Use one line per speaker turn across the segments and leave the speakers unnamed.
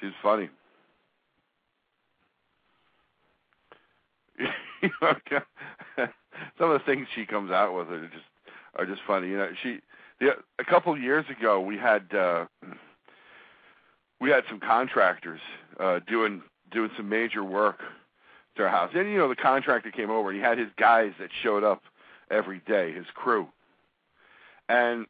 She's funny. Some of the things she comes out with are just funny. You know, a couple of years ago we had some contractors doing some major work to our house. And you know, the contractor came over and he had his guys that showed up every day, his crew. And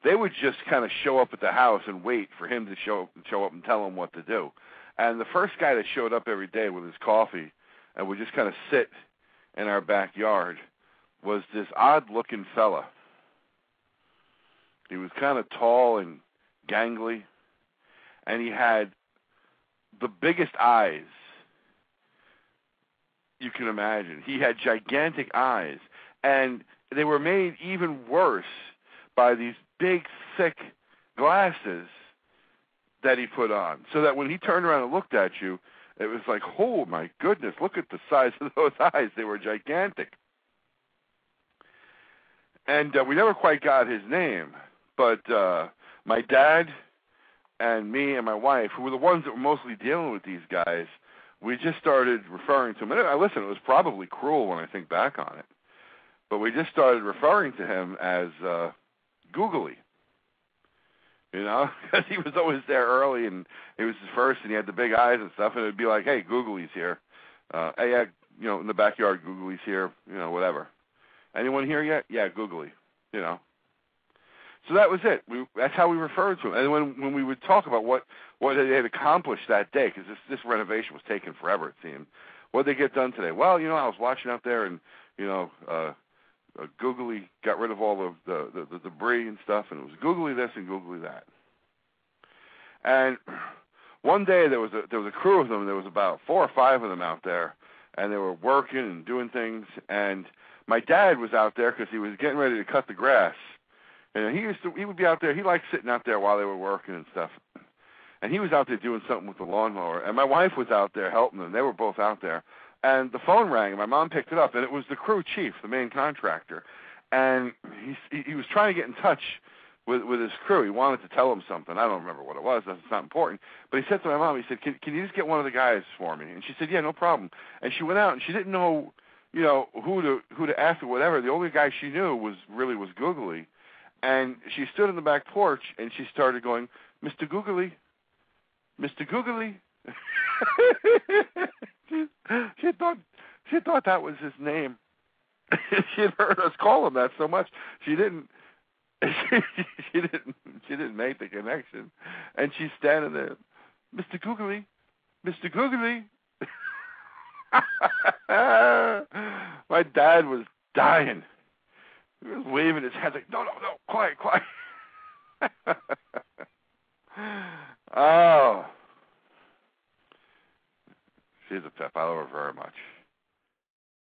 they would just kind of show up at the house and wait for him to show up and tell them what to do. And the first guy that showed up every day with his coffee and would just kind of sit in our backyard was this odd-looking fella. He was kind of tall and gangly, and he had the biggest eyes you can imagine. He had gigantic eyes, and they were made even worse by these big, thick glasses that he put on, so that when he turned around and looked at you, it was like, oh, my goodness, look at the size of those eyes. They were gigantic. And we never quite got his name, but my dad and me and my wife, who were the ones that were mostly dealing with these guys, we just started referring to him. And listen, it was probably cruel when I think back on it, but we just started referring to him as Googly. You know, because he was always there early, and he was the first, and he had the big eyes and stuff, and it would be like, hey, Googly's here. Hey, yeah, you know, in the backyard, Googly's here, you know, whatever. Anyone here yet? Yeah, Googly, you know. So that was it. That's how we referred to him. And when we would talk about what they had accomplished that day, because this renovation was taking forever, it seemed. What did they get done today? Well, you know, I was watching out there, and, you know, Googly got rid of all of the debris and stuff, and it was Googly this and Googly that. And one day there was a crew of them. There was about 4 or 5 of them out there, and they were working and doing things. And my dad was out there because he was getting ready to cut the grass. And he would be out there. He liked sitting out there while they were working and stuff. And he was out there doing something with the lawnmower. And my wife was out there helping them. They were both out there. And the phone rang, and my mom picked it up, and it was the crew chief, the main contractor. And he was trying to get in touch with his crew. He wanted to tell them something. I don't remember what it was. That's not important. But he said to my mom, he said, can you just get one of the guys for me? And she said, yeah, no problem. And she went out, and she didn't know, you know, who to ask or whatever. The only guy she knew was Googly. And she stood on the back porch, and she started going, Mr. Googly, Mr. Googly. She thought that was his name. She had heard us call him that so much she didn't make the connection. And she's standing there, Mr. Googly, Mr. Googly. My dad was dying. He was waving his head like, no, quiet. Oh. She's a pep. I love her very much.